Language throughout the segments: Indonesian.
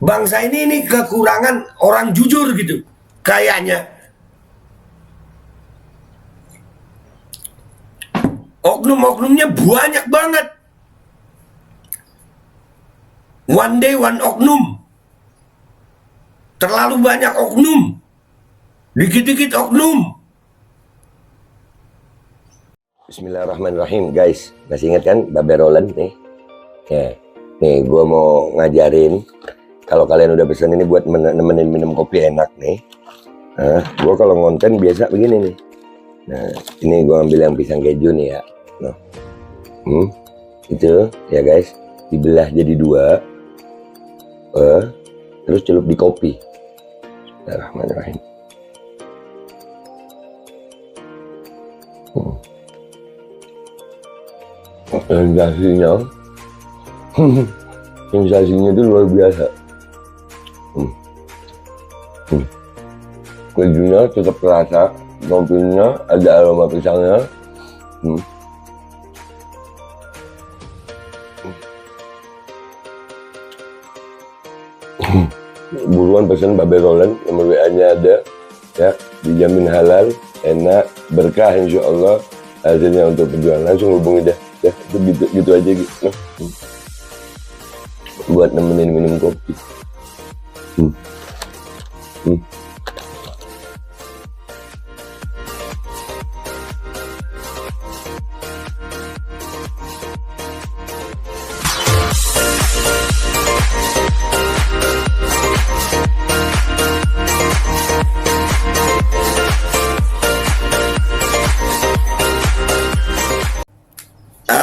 bangsa ini kekurangan orang jujur gitu. Kayaknya oknum-oknumnya banyak banget. One day one oknum. Terlalu banyak oknum. Dikit-dikit oknum. Bismillahirrahmanirrahim, guys. Masih ingat kan Babe Roland nih? Ya. Nih, gue mau ngajarin. Kalau kalian udah pesan ini buat nemenin minum kopi enak nih. Nah, gue kalau ngonten biasa begini nih. Nah, ini gue ambil yang pisang keju nih ya. Nah, itu ya guys, dibelah jadi dua. Terus celup di kopi. Bismillahirrahmanirrahim. Sensasinya itu luar biasa. Kejunya tetap terasa, kopinya ada aroma pisangnya. Buruan pesan Babe Roland, nomor WA-nya ada ya, dijamin halal, enak, berkah insya Allah hasilnya untuk perjuangan. Langsung hubungi dah ya, itu gitu aja gitu. Buat nemenin minum kopi.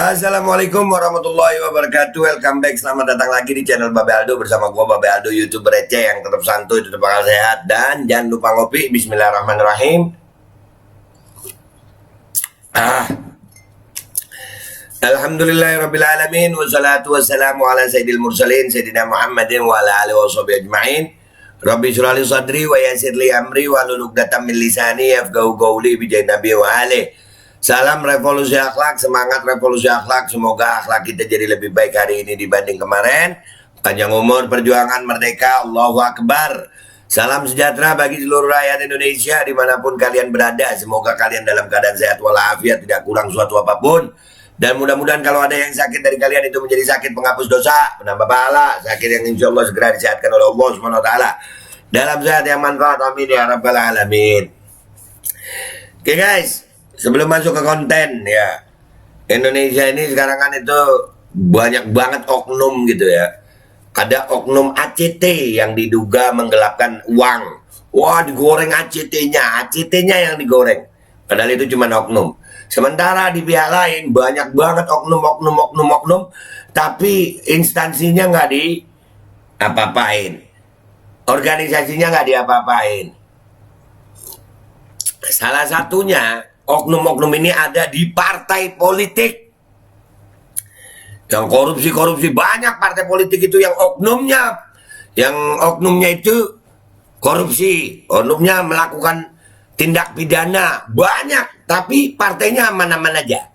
Assalamualaikum warahmatullahi wabarakatuh. Welcome back, selamat datang lagi di channel Babe Aldo bersama gua Babe Aldo, YouTuber receh yang tetap santuy, tetap bakal sehat, dan jangan lupa ngopi. Bismillahirrahmanirrahim. Alhamdulillahirrabbilalamin. Wassalatu wassalamu ala sayyidil mursalin Sayyidina Muhammadin wa ala alihi washabihi ajma'in. Rabbi shrah li sadri wa yassir li amri wa hlul 'uqdatam min lisani yafqahu qawli bi jahi nabi wa alihi. Salam revolusi akhlak, semangat revolusi akhlak. Semoga akhlak kita jadi lebih baik hari ini dibanding kemarin. Panjang umur, perjuangan, merdeka, Allahu Akbar. Salam sejahtera bagi seluruh rakyat Indonesia dimanapun kalian berada. Semoga kalian dalam keadaan sehat walafiat, tidak kurang suatu apapun. Dan mudah-mudahan kalau ada yang sakit dari kalian itu menjadi sakit penghapus dosa, penambah pahala, sakit yang insya Allah segera disehatkan oleh Allah SWT. Dalam sehat yang manfaat, amin ya rabbal alamin. Oke guys, sebelum masuk ke konten ya, Indonesia ini sekarang kan itu banyak banget oknum gitu ya. Ada oknum ACT yang diduga menggelapkan uang. Wah, digoreng ACT-nya, ACT-nya yang digoreng. Padahal itu cuma oknum. Sementara di pihak lain banyak banget oknum, tapi instansinya nggak di-apa-apain. Organisasinya nggak diapa-apain. Salah satunya, oknum-oknum ini ada di partai politik. Yang korupsi banyak partai politik itu yang oknumnya itu korupsi, oknumnya melakukan tindak pidana banyak, tapi partainya aman-aman aja.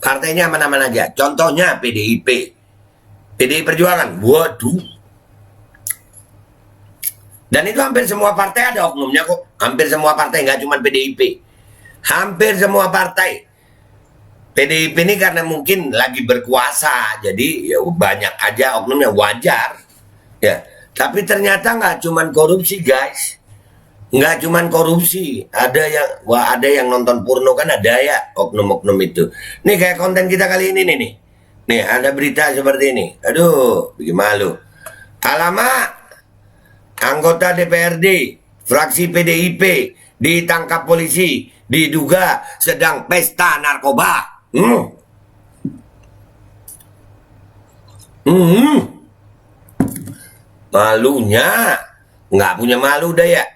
Partainya aman-aman aja. Contohnya PDI Perjuangan. Waduh. Dan itu hampir semua partai ada oknumnya kok. Hampir semua partai, nggak cuma PDIP. Hampir semua partai. PDIP ini karena mungkin lagi berkuasa, jadi ya banyak aja oknumnya, wajar. Ya, tapi ternyata nggak cuman korupsi guys, nggak cuman korupsi. Ada yang nonton porno kan ada ya oknum-oknum itu. Nih kayak konten kita kali ini nih. Nih ada berita seperti ini. Aduh, bikin malu. Alamak, anggota DPRD fraksi PDIP ditangkap polisi, diduga sedang pesta narkoba. Malunya nggak punya malu dah ya.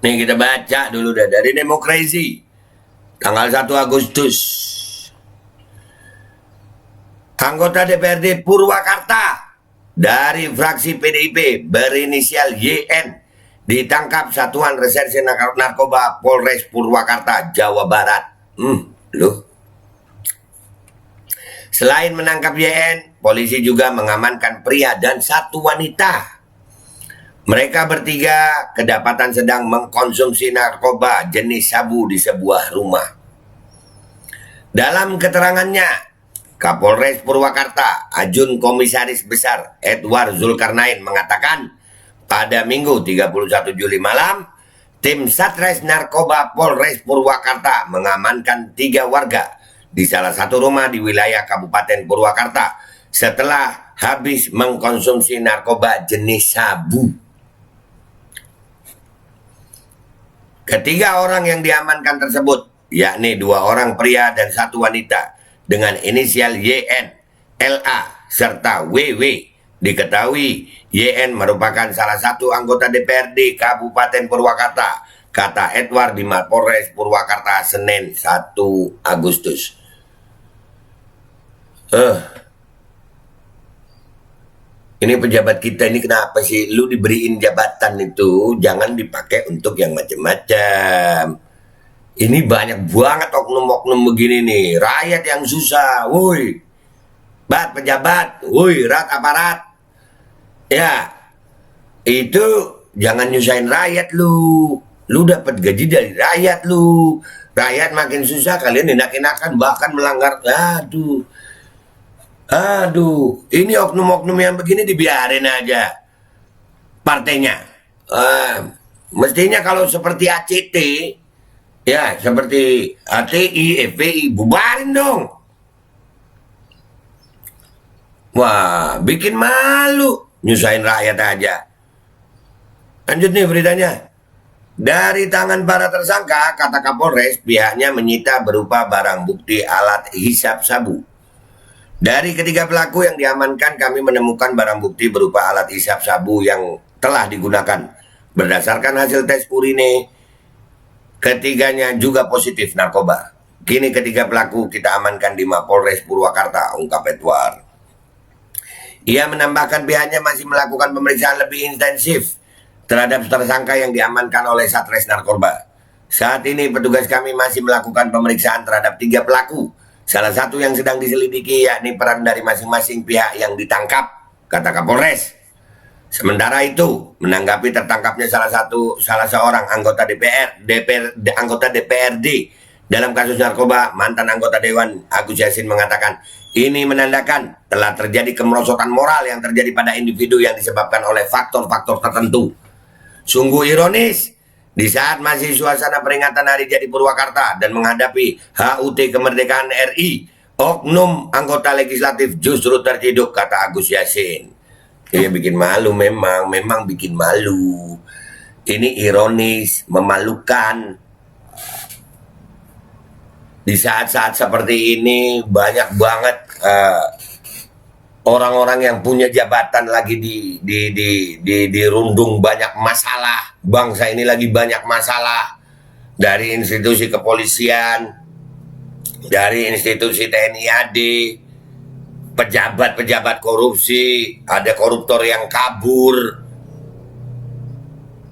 Nih kita baca dulu dah dari Demokrasi tanggal 1 Agustus. Anggota DPRD Purwakarta dari fraksi PDIP berinisial YN ditangkap Satuan Reserse Narkoba Polres Purwakarta, Jawa Barat. Loh. Selain menangkap YN, polisi juga mengamankan pria dan satu wanita. Mereka bertiga kedapatan sedang mengkonsumsi narkoba jenis sabu di sebuah rumah. Dalam keterangannya, Kapolres Purwakarta, Ajun Komisaris Besar Edward Zulkarnain mengatakan, pada Minggu 31 Juli malam, tim Satres Narkoba Polres Purwakarta mengamankan 3 warga di salah satu rumah di wilayah Kabupaten Purwakarta setelah habis mengkonsumsi narkoba jenis sabu. Ketiga orang yang diamankan tersebut, yakni 2 orang pria dan 1 wanita dengan inisial YN, LA, serta WW. Diketahui YN merupakan salah satu anggota DPRD Kabupaten Purwakarta, kata Edward di Mapolres Purwakarta Senin 1 Agustus. Ini pejabat kita ini kenapa sih? Lu diberiin jabatan itu jangan dipakai untuk yang macam-macam. Ini banyak banget oknum-oknum begini nih. Rakyat yang susah, woi. Pejabat, woi, aparat. Ya, itu jangan nyusahin rakyat lu. Lu dapat gaji dari rakyat lu. Rakyat makin susah, kalian enak-enakan bahkan melanggar. Aduh, ini oknum-oknum yang begini dibiarin aja partainya. Mestinya kalau seperti ACT, ya seperti ATI, FPI, bubarin dong. Wah, bikin malu, nyusahin rakyat aja. Lanjut nih beritanya. Dari tangan para tersangka, kata Kapolres, pihaknya menyita berupa barang bukti alat hisap sabu. Dari ketiga pelaku yang diamankan, kami menemukan barang bukti berupa alat hisap sabu yang telah digunakan. Berdasarkan hasil tes urine, ketiganya juga positif narkoba. Kini ketiga pelaku kita amankan di Mapolres Purwakarta, ungkap Edward. Ia menambahkan pihaknya masih melakukan pemeriksaan lebih intensif terhadap tersangka yang diamankan oleh Satres Narkoba. Saat ini petugas kami masih melakukan pemeriksaan terhadap 3 pelaku. Salah satu yang sedang diselidiki yakni peran dari masing-masing pihak yang ditangkap, kata Kapolres. Sementara itu, menanggapi tertangkapnya salah seorang anggota anggota DPRD dalam kasus narkoba, mantan anggota Dewan Agus Yassin mengatakan, ini menandakan telah terjadi kemerosotan moral yang terjadi pada individu yang disebabkan oleh faktor-faktor tertentu. Sungguh ironis, di saat masih suasana peringatan Hari Jadi Purwakarta dan menghadapi HUT Kemerdekaan RI, oknum anggota legislatif justru terciduk, kata Agus Yassin. Iya bikin malu memang bikin malu. Ini ironis, memalukan. Di saat-saat seperti ini banyak banget orang-orang yang punya jabatan lagi dirundung banyak masalah. Bangsa ini lagi banyak masalah. Dari institusi kepolisian, dari institusi TNI AD, pejabat-pejabat korupsi, ada koruptor yang kabur.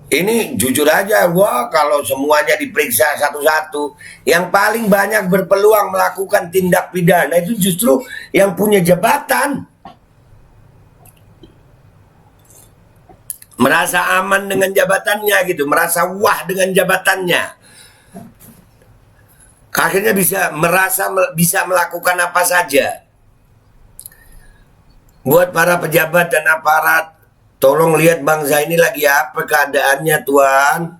Ini jujur aja, wah kalau semuanya diperiksa satu-satu, yang paling banyak berpeluang melakukan tindak pidana itu justru yang punya jabatan. Merasa aman dengan jabatannya gitu, merasa wah dengan jabatannya. Akhirnya bisa melakukan apa saja. Buat para pejabat dan aparat, tolong lihat bangsa ini lagi apa keadaannya, Tuan.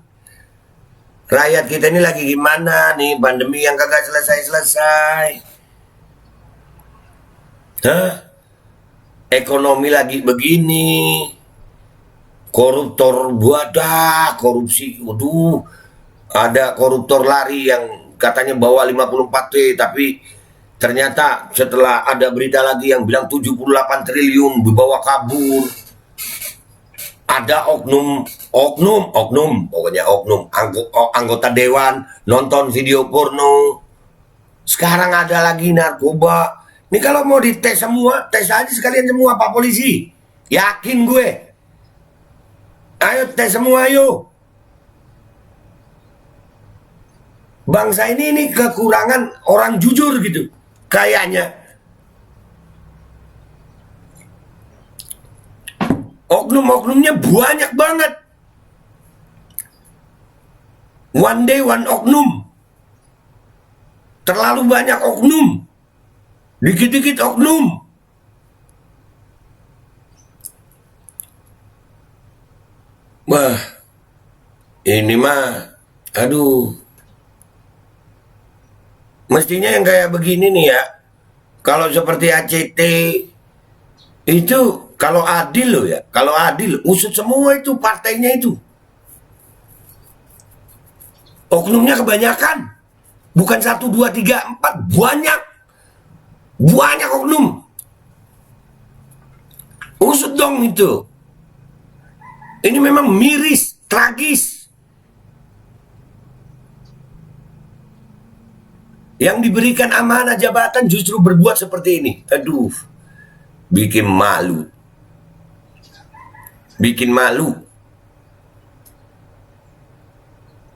Rakyat kita ini lagi gimana nih, pandemi yang kagak selesai-selesai. Ekonomi lagi begini. Koruptor korupsi. Waduh, ada koruptor lari yang katanya bawa 54T, tapi ternyata setelah ada berita lagi yang bilang 78 triliun dibawa kabur. Ada oknum, pokoknya oknum, anggota dewan nonton video porno. Sekarang ada lagi narkoba. Ini kalau mau dites semua, tes aja sekalian semua Pak Polisi. Yakin gue. Ayo tes semua, ayo. Bangsa ini kekurangan orang jujur gitu. Kayaknya. Oknum-oknumnya banyak banget. One day one oknum. Terlalu banyak oknum. Dikit-dikit oknum. Wah, ini mah, aduh. Mestinya yang kayak begini nih ya, kalau seperti ACT, itu kalau adil loh ya, kalau adil, usut semua itu partainya itu. Oknumnya kebanyakan. Bukan 1, 2, 3, 4, banyak. Banyak oknum. Usut dong itu. Ini memang miris, tragis. Yang diberikan amanah jabatan justru berbuat seperti ini. Aduh, bikin malu. Bikin malu.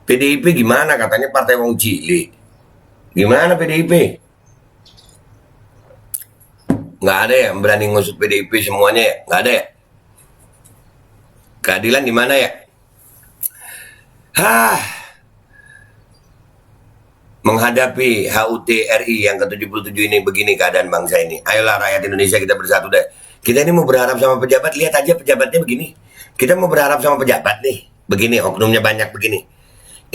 PDIP gimana, katanya partai wong cilik. Gimana PDIP? Nggak ada ya berani ngusut PDIP semuanya ya? Nggak ada ya? Keadilan di mana ya? Menghadapi HUT RI yang ke-77 ini, begini keadaan bangsa ini. Ayolah rakyat Indonesia, kita bersatu deh. Kita ini mau berharap sama pejabat, lihat aja pejabatnya begini. Kita mau berharap sama pejabat nih, begini, oknumnya banyak begini.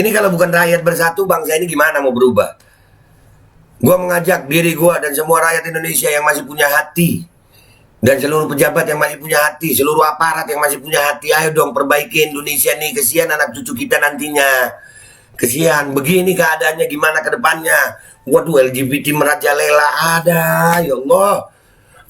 Ini kalau bukan rakyat bersatu, bangsa ini gimana mau berubah? Gua mengajak diri gua dan semua rakyat Indonesia yang masih punya hati, dan seluruh pejabat yang masih punya hati, seluruh aparat yang masih punya hati, ayo dong perbaiki Indonesia nih, kesian anak cucu kita nantinya. Kesian, begini keadaannya gimana ke depannya. Waduh, LGBT merajalela ada, ya Allah.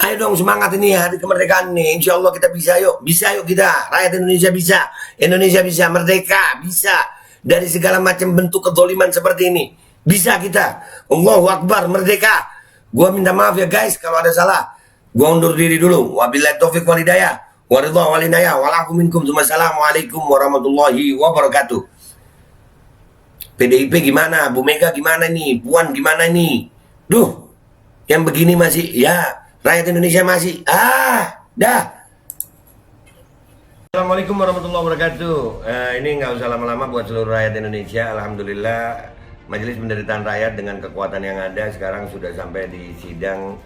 Ayo dong semangat ini hari kemerdekaan nih. Insya Allah kita bisa yuk. Bisa yuk kita. Rakyat Indonesia bisa. Indonesia bisa merdeka. Bisa. Dari segala macam bentuk kezaliman seperti ini. Bisa kita. Allahu Akbar, merdeka. Gua minta maaf ya guys kalau ada salah. Gua undur diri dulu. Wabillahi taufiq wal hidayah. Waridha wal inayah. Walakum minkum. Wassalamualaikum warahmatullahi wabarakatuh. PDIP gimana? Bu Mega gimana nih? Puan gimana nih? Duh, yang begini masih, ya, rakyat Indonesia masih, dah. Assalamualaikum warahmatullahi wabarakatuh. Ini nggak usah lama-lama buat seluruh rakyat Indonesia. Alhamdulillah, Majelis Penderitaan Rakyat dengan kekuatan yang ada sekarang sudah sampai di sidang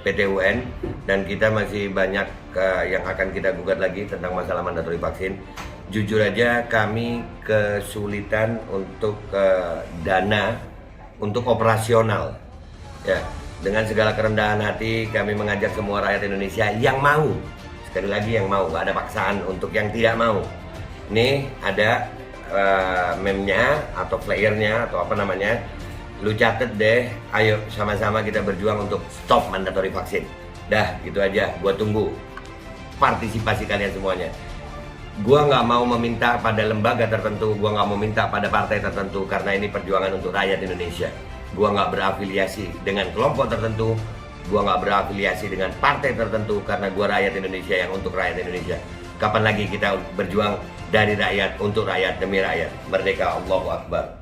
PT UN. Dan kita masih banyak yang akan kita gugat lagi tentang masalah mandatori vaksin. Jujur aja kami kesulitan untuk dana untuk operasional. Ya, dengan segala kerendahan hati kami mengajak semua rakyat Indonesia yang mau, sekali lagi yang mau, gak ada paksaan untuk yang tidak mau. Ini ada meme-nya atau flyernya atau apa namanya. Lu catet deh, ayo sama-sama kita berjuang untuk stop mandatory vaksin. Dah, gitu aja, gua tunggu partisipasi kalian semuanya. Gua nggak mau meminta pada lembaga tertentu, gua nggak mau minta pada partai tertentu, karena ini perjuangan untuk rakyat Indonesia. Gua nggak berafiliasi dengan kelompok tertentu, gua nggak berafiliasi dengan partai tertentu, karena gua rakyat Indonesia yang untuk rakyat Indonesia. Kapan lagi kita berjuang dari rakyat untuk rakyat demi rakyat? Merdeka, Allahu Akbar.